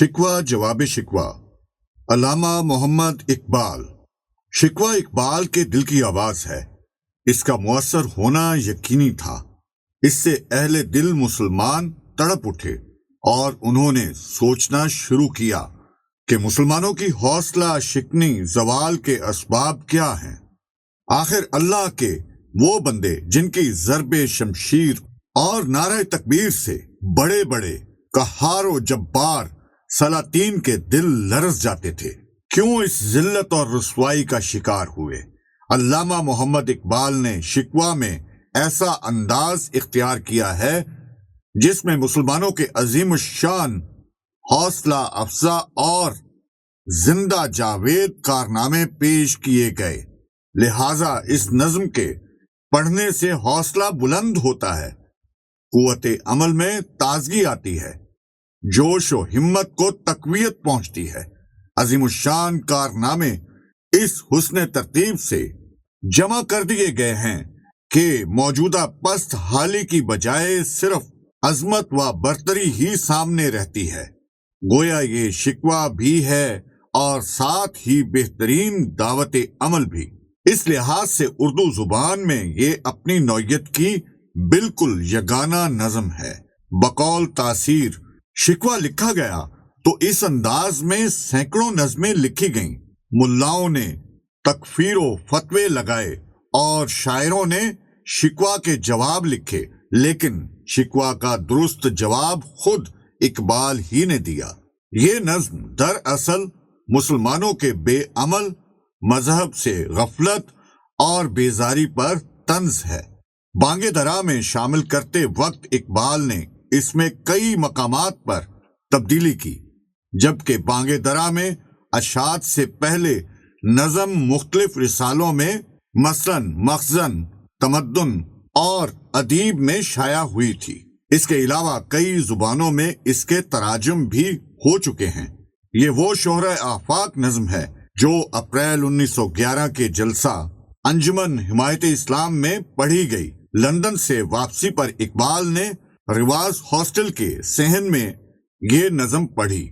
شکوہ جواب شکوہ علامہ محمد اقبال۔ شکوہ اقبال کے دل کی آواز ہے۔ اس کا مؤثر ہونا یقینی تھا۔ اس سے اہل دل مسلمان تڑپ اٹھے اور انہوں نے سوچنا شروع کیا کہ مسلمانوں کی حوصلہ شکنی زوال کے اسباب کیا ہیں۔ آخر اللہ کے وہ بندے جن کی ضرب شمشیر اور نعرہ تکبیر سے بڑے بڑے قہار و جبار سلاطین کے دل لرز جاتے تھے، کیوں اس ذلت اور رسوائی کا شکار ہوئے؟ علامہ محمد اقبال نے شکوہ میں ایسا انداز اختیار کیا ہے جس میں مسلمانوں کے عظیم الشان حوصلہ افزا اور زندہ جاوید کارنامے پیش کیے گئے، لہٰذا اس نظم کے پڑھنے سے حوصلہ بلند ہوتا ہے، قوت عمل میں تازگی آتی ہے، جوش و ہمت کو تقویت پہنچتی ہے۔ عظیم الشان کارنامے اس حسن ترتیب سے جمع کر دیے گئے ہیں کہ موجودہ پست حالی کی بجائے صرف عظمت و برتری ہی سامنے رہتی ہے۔ گویا یہ شکوہ بھی ہے اور ساتھ ہی بہترین دعوت عمل بھی۔ اس لحاظ سے اردو زبان میں یہ اپنی نوعیت کی بالکل یگانہ نظم ہے۔ بقول تاثیر شکوہ لکھا گیا تو اس انداز میں سینکڑوں نظمیں لکھی گئیں۔ ملاؤں نے تکفیر و فتوے لگائے اور شاعروں نے شکوہ کے جواب لکھے، لیکن شکوہ کا درست جواب خود اقبال ہی نے دیا۔ یہ نظم دراصل مسلمانوں کے بے عمل مذہب سے غفلت اور بیزاری پر طنز ہے۔ بانگ درا میں شامل کرتے وقت اقبال نے اس میں کئی مقامات پر تبدیلی کی، جبکہ بانگ درا میں اشاعت سے پہلے نظم مختلف رسالوں میں مثلاً مخزن، تمدن اور ادیب میں شائع ہوئی تھی۔ اس کے علاوہ کئی زبانوں میں اس کے تراجم بھی ہو چکے ہیں۔ یہ وہ شہرہ آفاق نظم ہے جو اپریل 1911 کے جلسہ انجمن حمایت اسلام میں پڑھی گئی۔ لندن سے واپسی پر اقبال نے رواز ہاسٹل کے صحن میں یہ نظم پڑھی۔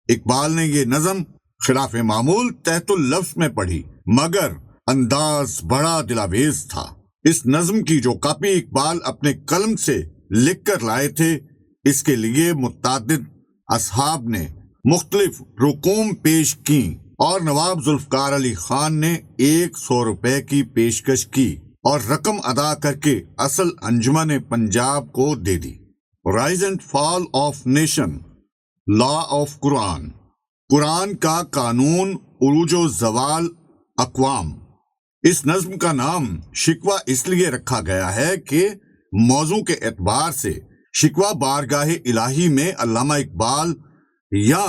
اقبال نے یہ نظم خلاف معمول تحت اللفظ میں پڑھی، مگر انداز بڑا دلاویز تھا۔ اس نظم کی جو کاپی اقبال اپنے قلم سے لکھ کر لائے تھے، اس کے لیے متعدد اصحاب نے مختلف رقوم پیش کیں اور نواب ذوالفقار علی خان نے 100 روپے کی پیشکش کی اور رقم ادا کر کے اصل انجمن پنجاب کو دے دی۔ Rise and fall of nation, law of Quran, Quran کا قانون، عروج و زوال اقوام۔ اس نظم کا نام شکوہ اس لیے رکھا گیا ہے کہ موضوع کے اعتبار سے شکوہ بارگاہ الہی میں علامہ اقبال یا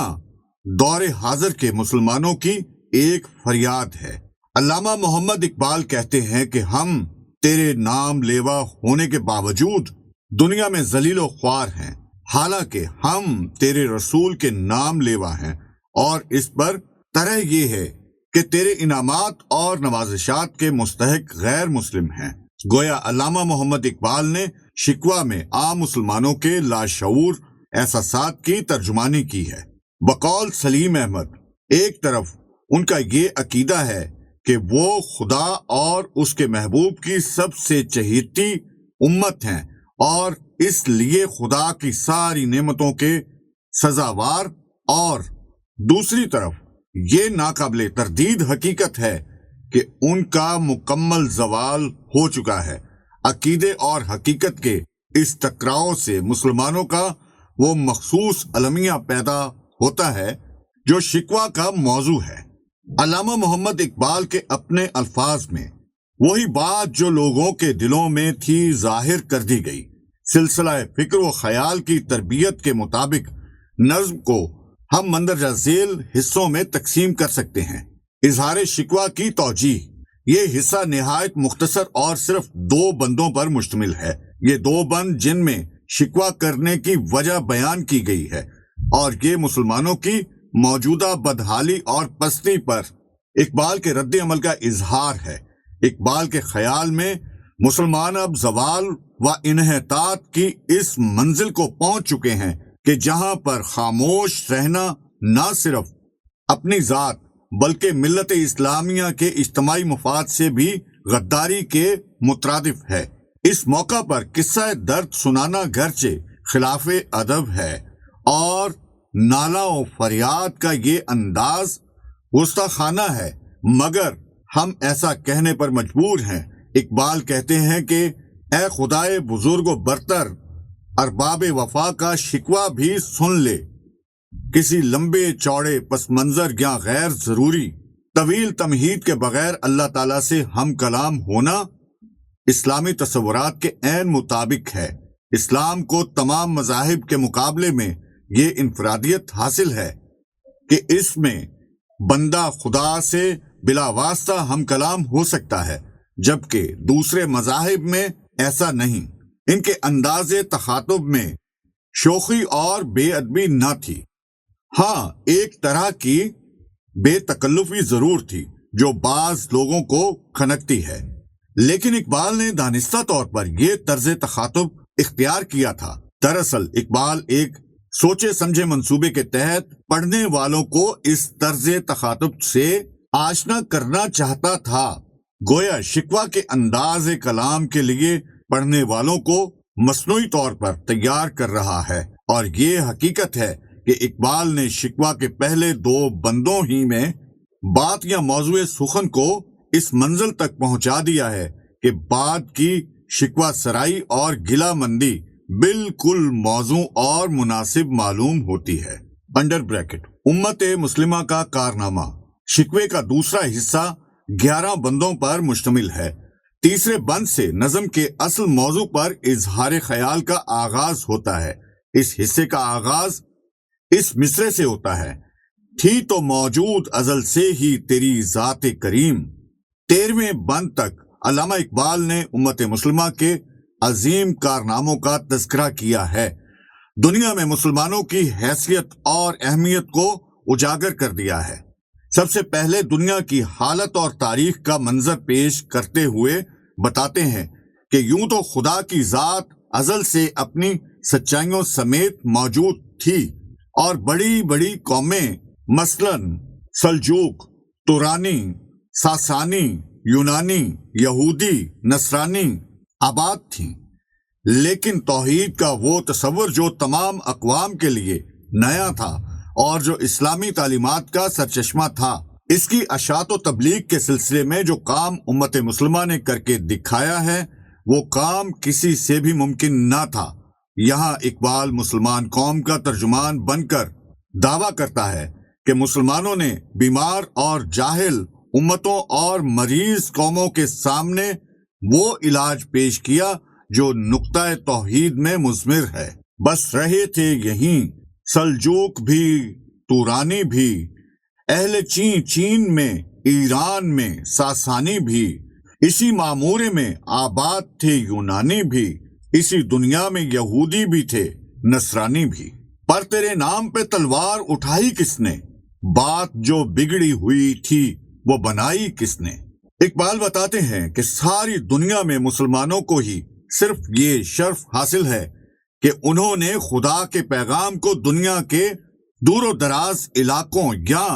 دور حاضر کے مسلمانوں کی ایک فریاد ہے۔ علامہ محمد اقبال کہتے ہیں کہ ہم تیرے نام لیوا ہونے کے باوجود دنیا میں ذلیل و خوار ہیں، حالانکہ ہم تیرے رسول کے نام لیوا ہیں، اور اس پر طرح یہ ہے کہ تیرے انعامات اور نوازشات کے مستحق غیر مسلم ہیں۔ گویا علامہ محمد اقبال نے شکوہ میں عام مسلمانوں کے لاشعور احساسات کی ترجمانی کی ہے۔ بقول سلیم احمد، ایک طرف ان کا یہ عقیدہ ہے کہ وہ خدا اور اس کے محبوب کی سب سے چہیتی امت ہیں اور اس لیے خدا کی ساری نعمتوں کے سزاوار، اور دوسری طرف یہ ناقابل تردید حقیقت ہے کہ ان کا مکمل زوال ہو چکا ہے۔ عقیدے اور حقیقت کے اس ٹکراؤ سے مسلمانوں کا وہ مخصوص المیہ پیدا ہوتا ہے جو شکوہ کا موضوع ہے۔ علامہ محمد اقبال کے اپنے الفاظ میں وہی بات جو لوگوں کے دلوں میں تھی ظاہر کر دی گئی۔ سلسلہ فکر و خیال کی تربیت کے مطابق نظم کو ہم مندرجہ ذیل حصوں میں تقسیم کر سکتے ہیں۔ اظہار شکوہ کی توجیہ، یہ حصہ نہایت مختصر اور صرف 2 بندوں پر مشتمل ہے۔ یہ 2 بند جن میں شکوہ کرنے کی وجہ بیان کی گئی ہے، اور یہ مسلمانوں کی موجودہ بدحالی اور پستی پر اقبال کے رد عمل کا اظہار ہے۔ اقبال کے خیال میں مسلمان اب زوال و انحطاط کی اس منزل کو پہنچ چکے ہیں کہ جہاں پر خاموش رہنا نہ صرف اپنی ذات بلکہ ملت اسلامیہ کے اجتماعی مفاد سے بھی غداری کے مترادف ہے۔ اس موقع پر قصہ درد سنانا گرچہ خلاف ادب ہے اور نالہ و فریاد کا یہ انداز گستاخانہ ہے، مگر ہم ایسا کہنے پر مجبور ہیں۔ اقبال کہتے ہیں کہ اے خدائے بزرگ و برتر، ارباب وفا کا شکوہ بھی سن لے، کسی لمبے چوڑے پس منظر یا غیر ضروری طویل تمہید کے بغیر اللہ تعالیٰ سے ہم کلام ہونا اسلامی تصورات کے عین مطابق ہے۔ اسلام کو تمام مذاہب کے مقابلے میں یہ انفرادیت حاصل ہے کہ اس میں بندہ خدا سے بلا واسطہ ہم کلام ہو سکتا ہے، جبکہ دوسرے مذاہب میں ایسا نہیں۔ ان کے انداز تخاطب میں شوخی اور بے ادبی نہ تھی، ہاں ایک طرح کی بے تکلفی ضرور تھی جو بعض لوگوں کو کھنکتی ہے، لیکن اقبال نے دانستہ طور پر یہ طرز تخاطب اختیار کیا تھا۔ دراصل اقبال ایک سوچے سمجھے منصوبے کے تحت پڑھنے والوں کو اس طرز تخاطب سے آشنا کرنا چاہتا تھا، گویا شکوہ کے انداز کلام کے لیے پڑھنے والوں کو مصنوعی طور پر تیار کر رہا ہے۔ اور یہ حقیقت ہے کہ اقبال نے شکوہ کے پہلے 2 بندوں ہی میں بات یا موضوع سخن کو اس منزل تک پہنچا دیا ہے کہ بات کی شکوہ سرائی اور گلہ مندی بالکل موزوں اور مناسب معلوم ہوتی ہے۔ انڈر بریکٹ امت مسلمہ کا کارنامہ شکوے کا دوسرا حصہ 11 بندوں پر مشتمل ہے۔ تیسرے بند سے نظم کے اصل موضوع پر اظہار خیال کا آغاز ہوتا ہے۔ اس حصے کا آغاز اس مصرے سے ہوتا ہے، تھی تو موجود ازل سے ہی تیری ذات کریم۔ 13ویں بند تک علامہ اقبال نے امت مسلمہ کے عظیم کارناموں کا تذکرہ کیا ہے، دنیا میں مسلمانوں کی حیثیت اور اہمیت کو اجاگر کر دیا ہے۔ سب سے پہلے دنیا کی حالت اور تاریخ کا منظر پیش کرتے ہوئے بتاتے ہیں کہ یوں تو خدا کی ذات ازل سے اپنی سچائیوں سمیت موجود تھی، اور بڑی بڑی قومیں مثلاً سلجوق، تورانی، ساسانی، یونانی، یہودی، نصرانی آباد تھیں، لیکن توحید کا وہ تصور جو تمام اقوام کے لیے نیا تھا اور جو اسلامی تعلیمات کا سرچشمہ تھا، اس کی اشاعت و تبلیغ کے سلسلے میں جو کام امت مسلمہ نے کر کے دکھایا ہے وہ کام کسی سے بھی ممکن نہ تھا۔ یہاں اقبال مسلمان قوم کا ترجمان بن کر دعویٰ کرتا ہے کہ مسلمانوں نے بیمار اور جاہل امتوں اور مریض قوموں کے سامنے وہ علاج پیش کیا جو نقطہ توحید میں مضمر ہے۔ بس رہے تھے یہیں سلجوق بھی، تورانی بھی، اہل چین میں، ایران میں ساسانی بھی، اسی معمورے میں آباد تھے یونانی بھی، اسی دنیا میں یہودی بھی تھے نصرانی بھی۔ پر تیرے نام پہ تلوار اٹھائی کس نے، بات جو بگڑی ہوئی تھی وہ بنائی کس نے۔ اقبال بتاتے ہیں کہ ساری دنیا میں مسلمانوں کو ہی صرف یہ شرف حاصل ہے کہ انہوں نے خدا کے پیغام کو دنیا کے دور و دراز علاقوں یا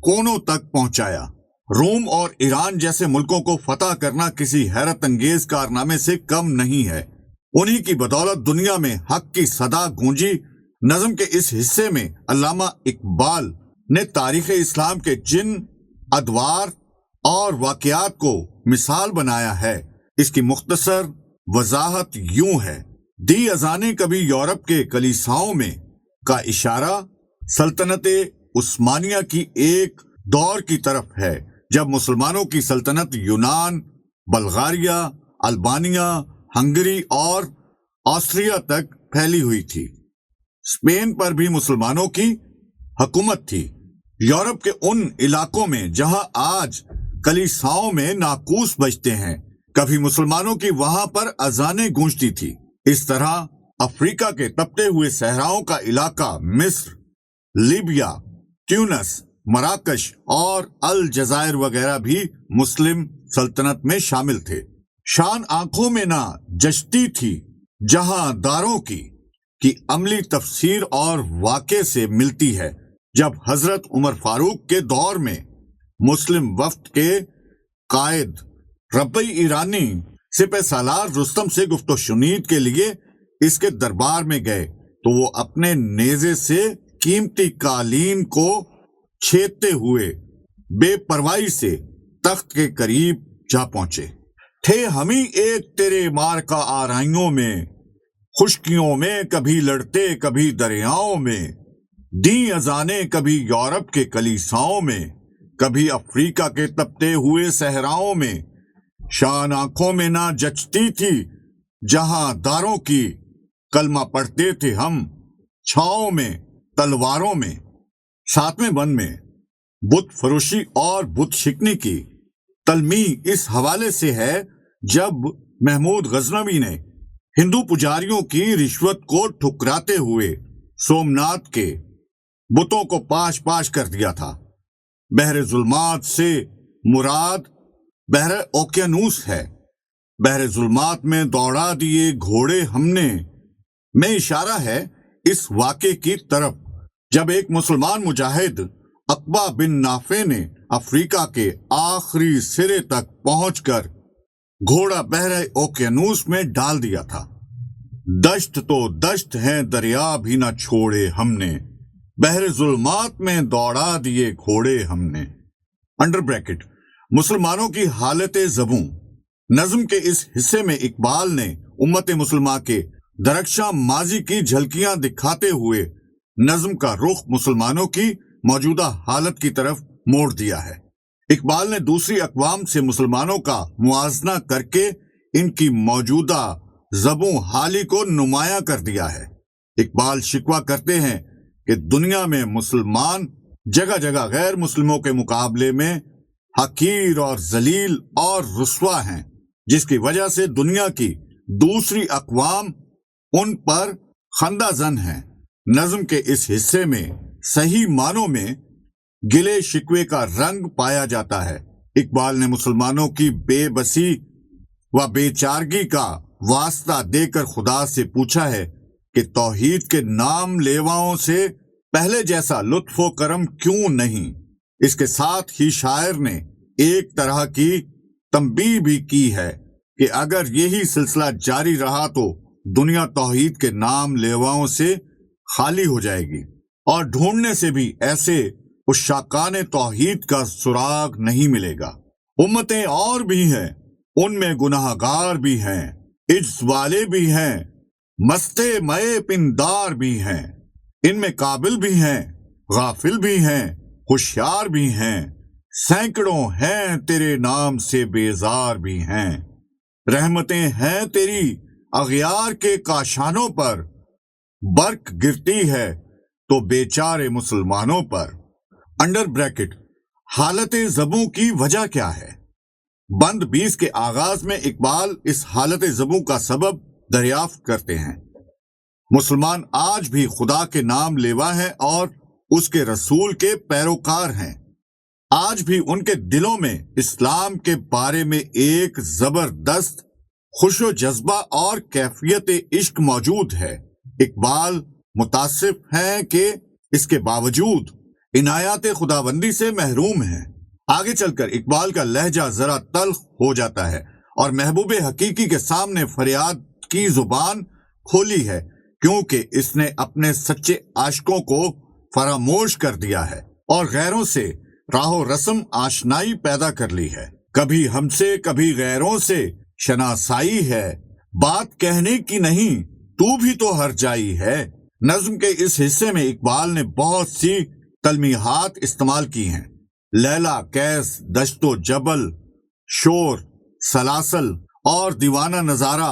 کونوں تک پہنچایا۔ روم اور ایران جیسے ملکوں کو فتح کرنا کسی حیرت انگیز کارنامے سے کم نہیں ہے۔ انہی کی بدولت دنیا میں حق کی صدا گونجی۔ نظم کے اس حصے میں علامہ اقبال نے تاریخ اسلام کے جن ادوار اور واقعات کو مثال بنایا ہے، اس کی مختصر وضاحت یوں ہے۔ دی اذانیں کبھی یورپ کے کلیساؤں میں کا اشارہ سلطنت عثمانیہ کی ایک دور کی طرف ہے جب مسلمانوں کی سلطنت یونان، بلغاریہ، البانیہ، ہنگری اور آسٹریا تک پھیلی ہوئی تھی۔ اسپین پر بھی مسلمانوں کی حکومت تھی۔ یورپ کے ان علاقوں میں جہاں آج کلیساؤں میں ناقوس بجتے ہیں، کبھی مسلمانوں کی وہاں پر اذانیں گونجتی تھی۔ اس طرح افریقہ کے تپتے ہوئے صحراؤں کا علاقہ مصر، لیبیا، تیونس، مراکش اور الجزائر وغیرہ بھی مسلم سلطنت میں شامل تھے۔ شان آنکھوں میں نہ جچتی تھی جہاں داروں کی عملی تفسیر اور واقع سے ملتی ہے جب حضرت عمر فاروق کے دور میں مسلم وفد کے قائد ربیع ایرانی سپہ سالار رستم سے گفت و شنید کے لیے اس کے دربار میں گئے تو وہ اپنے نیزے سے قیمتی قالین کو چھیدتے ہوئے بے پرواہی سے تخت کے قریب جا پہنچے۔ تھے ہمیں ایک تیرے مارکا آرائیوں میں، خشکیوں میں کبھی لڑتے کبھی دریاؤں میں، دیں اذانیں کبھی یورپ کے کلیساؤں میں، کبھی افریقہ کے تپتے ہوئے صحراؤں میں، شان آنکھوں میں نہ جچتی تھی جہاں داروں کی، کلمہ پڑھتے تھے ہم چھاؤں میں تلواروں میں۔ 7ویں بند میں بت فروشی اور بت شکنی کی تلمیح اس حوالے سے ہے جب محمود غزنوی نے ہندو پجاریوں کی رشوت کو ٹھکراتے ہوئے سومناتھ کے بتوں کو پاش پاش کر دیا تھا۔ بحر ظلمات سے مراد بحر اوکیانوس ہے۔ بحر ظلمات میں دوڑا دیے گھوڑے ہم نے میں اشارہ ہے اس واقعے کی طرف جب ایک مسلمان مجاہد عقبہ بن نافع نے افریقہ کے آخری سرے تک پہنچ کر گھوڑا بحر اوکیانوس میں ڈال دیا تھا۔ دشت تو دشت ہیں دریا بھی نہ چھوڑے ہم نے، بحر ظلمات میں دوڑا دیے گھوڑے ہم نے۔ انڈر بریکٹ مسلمانوں کی حالت زبوں نظم کے اس حصے میں اقبال نے امت مسلمہ کے درخشاں ماضی کی جھلکیاں دکھاتے ہوئے نظم کا رخ مسلمانوں کی موجودہ حالت کی طرف موڑ دیا ہے۔ اقبال نے دوسری اقوام سے مسلمانوں کا موازنہ کر کے ان کی موجودہ زبوں حالی کو نمایاں کر دیا ہے۔ اقبال شکوہ کرتے ہیں کہ دنیا میں مسلمان جگہ جگہ غیر مسلموں کے مقابلے میں حقیر اور ذلیل اور رسوا ہیں، جس کی وجہ سے دنیا کی دوسری اقوام ان پر خندہ زن ہیں۔ نظم کے اس حصے میں صحیح معنوں میں گلے شکوے کا رنگ پایا جاتا ہے۔ اقبال نے مسلمانوں کی بے بسی و بے چارگی کا واسطہ دے کر خدا سے پوچھا ہے کہ توحید کے نام لیواؤں سے پہلے جیسا لطف و کرم کیوں نہیں۔ اس کے ساتھ ہی شاعر نے ایک طرح کی تنبیہ بھی کی ہے کہ اگر یہی سلسلہ جاری رہا تو دنیا توحید کے نام لیواؤں سے خالی ہو جائے گی اور ڈھونڈنے سے بھی ایسے عشاقان توحید کا سراغ نہیں ملے گا۔ امتیں اور بھی ہیں، ان میں گناہ گار بھی ہیں، عجز والے بھی ہیں، مستے مئے پندار بھی ہیں، ان میں قابل بھی ہیں، غافل بھی ہیں، ہوشیار بھی ہیں، سینکڑوں ہیں تیرے نام سے بیزار بھی ہیں۔ رحمتیں ہیں تیری اغیار کے کاشانوں پر، برق گرتی ہے تو بیچارے مسلمانوں پر۔ انڈر بریکٹ حالت زبوں کی وجہ کیا ہے؟ بند 20 کے آغاز میں اقبال اس حالت زبوں کا سبب دریافت کرتے ہیں۔ مسلمان آج بھی خدا کے نام لیوا ہیں اور اس کے رسول کے پیروکار ہیں۔ آج بھی ان کے دلوں میں اسلام کے بارے میں ایک زبردست خوش و جذبہ اور کیفیت عشق موجود ہے۔ اقبال متاسف ہیں کہ اس کے باوجود عنایات خداوندی سے محروم ہیں۔ آگے چل کر اقبال کا لہجہ ذرا تلخ ہو جاتا ہے اور محبوب حقیقی کے سامنے فریاد کی زبان کھولی ہے، کیونکہ اس نے اپنے سچے عاشقوں کو فراموش کر دیا ہے اور غیروں سے راہ و رسم آشنائی پیدا کر لی ہے۔ کبھی ہم سے کبھی غیروں سے شناسائی ہے، بات کہنے کی نہیں تو بھی تو ہر جائی ہے۔ نظم کے اس حصے میں اقبال نے بہت سی تلمیحات استعمال کی ہیں۔ لیلا، قیس، دشت و جبل، شور، سلاسل اور دیوانہ نظارہ،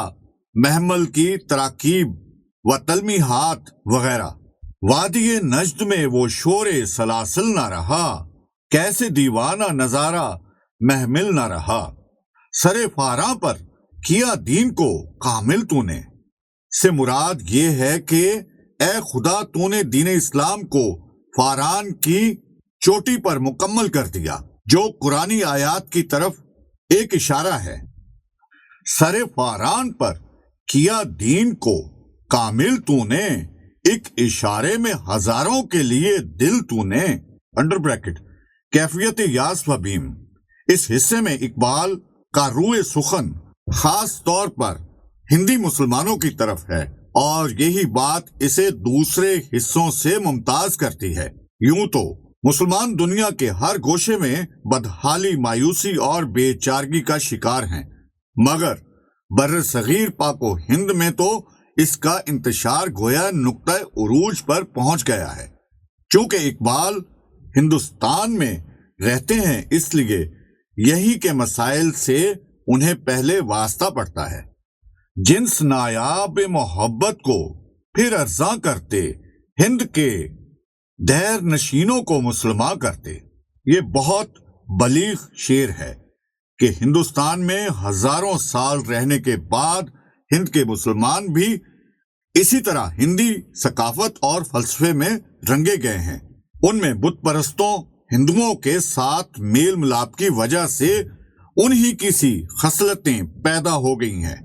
محمل کی تراکیب و تلمیحات وغیرہ۔ وادی نجد میں وہ شور سلاسل نہ رہا، کیسے دیوانہ نظارہ محمل نہ رہا۔ سر فاراں پر کیا دین کو کامل تو نے، سے مراد یہ ہے کہ اے خدا تو نے دین اسلام کو فاران کی چوٹی پر مکمل کر دیا، جو قرآنی آیات کی طرف ایک اشارہ ہے۔ سر فاران پر کیا دین کو کامل تو نے، ایک اشارے میں ہزاروں کے لیے دل تو نے، انڈر بریکٹ کیفیت یاس و بیم۔ اس حصے میں اقبال کا روئے سخن خاص طور پر ہندی مسلمانوں کی طرف ہے، اور یہی بات اسے دوسرے حصوں سے ممتاز کرتی ہے۔ یوں تو مسلمان دنیا کے ہر گوشے میں بدحالی، مایوسی اور بے چارگی کا شکار ہیں، مگر بر صغیر پاک و ہند میں تو اس کا انتشار گویا نقطہ عروج پر پہنچ گیا ہے۔ چونکہ اقبال ہندوستان میں رہتے ہیں، اس لیے یہی کے مسائل سے انہیں پہلے واسطہ پڑتا ہے۔ جنس نایاب محبت کو پھر ارزاں کرتے، ہند کے دیر نشینوں کو مسلمان کرتے۔ یہ بہت بلیغ شعر ہے کہ ہندوستان میں ہزاروں سال رہنے کے بعد ہند کے مسلمان بھی اسی طرح ہندی ثقافت اور فلسفے میں رنگے گئے ہیں۔ ان میں بت پرستوں ہندوؤں کے ساتھ میل ملاپ کی وجہ سے انہی کی سی خصلتیں پیدا ہو گئی ہیں،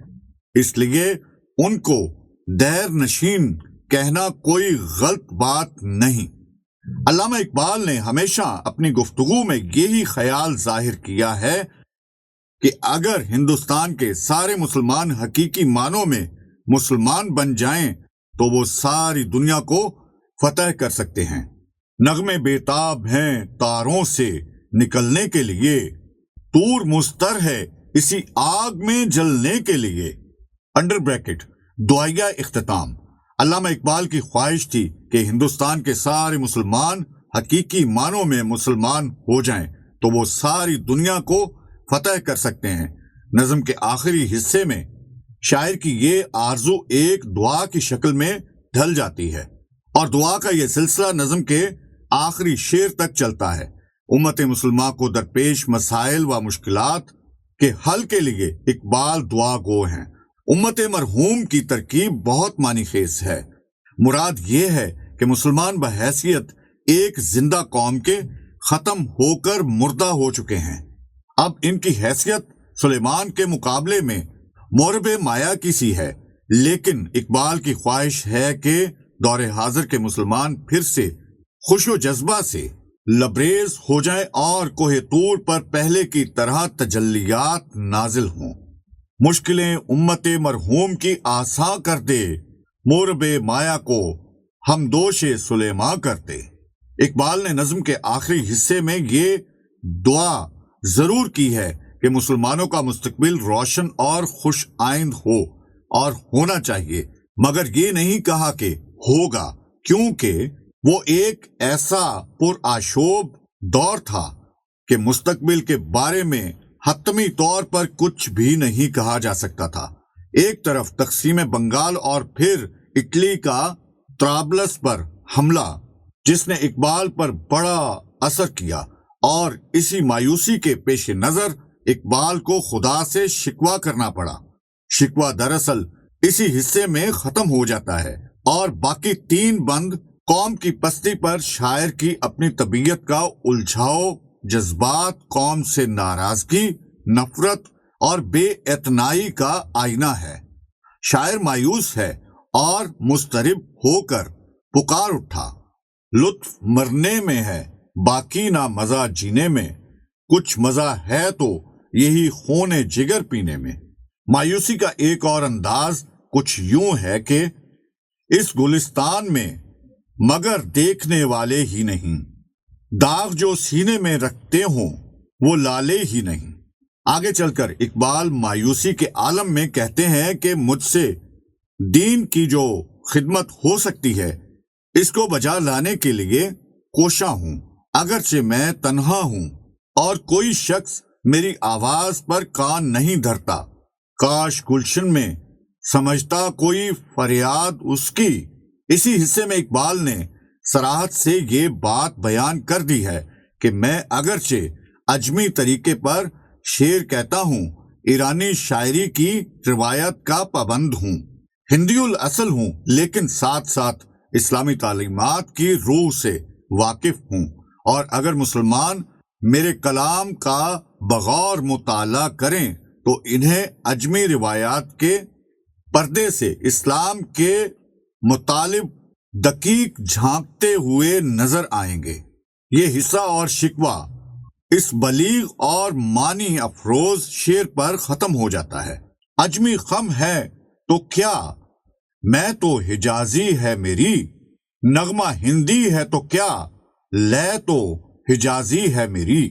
اس لیے ان کو دیر نشین کہنا کوئی غلط بات نہیں۔ علامہ اقبال نے ہمیشہ اپنی گفتگو میں یہی خیال ظاہر کیا ہے کہ اگر ہندوستان کے سارے مسلمان حقیقی معنوں میں مسلمان بن جائیں تو وہ ساری دنیا کو فتح کر سکتے ہیں۔ نغمے بیتاب ہیں تاروں سے نکلنے کے لیے، طور مستر ہے اسی آگ میں جلنے کے لیے۔ انڈر بریکٹ دعائیہ اختتام۔ علامہ اقبال کی خواہش تھی کہ ہندوستان کے سارے مسلمان حقیقی معنوں میں مسلمان ہو جائیں تو وہ ساری دنیا کو فتح کر سکتے ہیں۔ نظم کے آخری حصے میں شاعر کی یہ آرزو ایک دعا کی شکل میں ڈھل جاتی ہے، اور دعا کا یہ سلسلہ نظم کے آخری شعر تک چلتا ہے۔ امت مسلمہ کو درپیش مسائل و مشکلات کے حل کے لیے اقبال دعا گو ہیں۔ امت مرحوم کی ترکیب بہت معنی خیز ہے۔ مراد یہ ہے کہ مسلمان بحیثیت ایک زندہ قوم کے ختم ہو کر مردہ ہو چکے ہیں۔ اب ان کی حیثیت سلیمان کے مقابلے میں مورب مایا کی سی ہے، لیکن اقبال کی خواہش ہے کہ دور حاضر کے مسلمان پھر سے خوش و جذبہ سے لبریز ہو جائیں اور کوہ طور پر پہلے کی طرح تجلیات نازل ہوں۔ مشکلیں امت مرحوم کی آساں کر دے، مورب مایا کو ہم دوش سلیماں کرتے۔ اقبال نے نظم کے آخری حصے میں یہ دعا ضرور کی ہے کہ مسلمانوں کا مستقبل روشن اور خوش آئند ہو اور ہونا چاہیے، مگر یہ نہیں کہا کہ ہوگا، کیونکہ وہ ایک ایسا پرآشوب دور تھا کہ مستقبل کے بارے میں حتمی طور پر کچھ بھی نہیں کہا جا سکتا تھا۔ ایک طرف تقسیم بنگال اور پھر اٹلی کا طرابلس پر حملہ، جس نے اقبال پر بڑا اثر کیا، اور اسی مایوسی کے پیش نظر اقبال کو خدا سے شکوہ کرنا پڑا۔ شکوہ دراصل اسی حصے میں ختم ہو جاتا ہے، اور باقی تین بند قوم کی پستی پر شاعر کی اپنی طبیعت کا الجھاؤ، جذبات، قوم سے ناراضگی، نفرت اور بے اعتنائی کا آئینہ ہے۔ شاعر مایوس ہے اور مضطرب ہو کر پکار اٹھا، لطف مرنے میں ہے باقی نہ مزہ جینے میں، کچھ مزہ ہے تو یہی خون جگر پینے میں۔ مایوسی کا ایک اور انداز کچھ یوں ہے کہ اس گلستان میں مگر دیکھنے والے ہی نہیں، داغ جو سینے میں رکھتے ہوں وہ لالے ہی نہیں۔ آگے چل کر اقبال مایوسی کے عالم میں کہتے ہیں کہ مجھ سے دین کی جو خدمت ہو سکتی ہے اس کو بجا لانے کے لیے کوشاں ہوں، اگرچہ میں تنہا ہوں اور کوئی شخص میری آواز پر کان نہیں دھرتا، کاش گلشن میں سمجھتا کوئی فریاد اس کی۔ اسی حصے میں اقبال نے صراحت سے یہ بات بیان کر دی ہے کہ میں اگرچہ عجمی طریقے پر شعر کہتا ہوں، ایرانی شاعری کی روایت کا پابند ہوں، ہندی الاصل ہوں، لیکن ساتھ ساتھ اسلامی تعلیمات کی روح سے واقف ہوں، اور اگر مسلمان میرے کلام کا بغور مطالعہ کریں تو انہیں عجمی روایات کے پردے سے اسلام کے مطالب دقیق جھانکتے ہوئے نظر آئیں گے۔ یہ حصہ اور شکوہ اس بلیغ اور معنی افروز شعر پر ختم ہو جاتا ہے۔ عجمی خم ہے تو کیا، میں تو حجازی ہے میری، نغمہ ہندی ہے تو کیا، لے تو حجازی ہے میری۔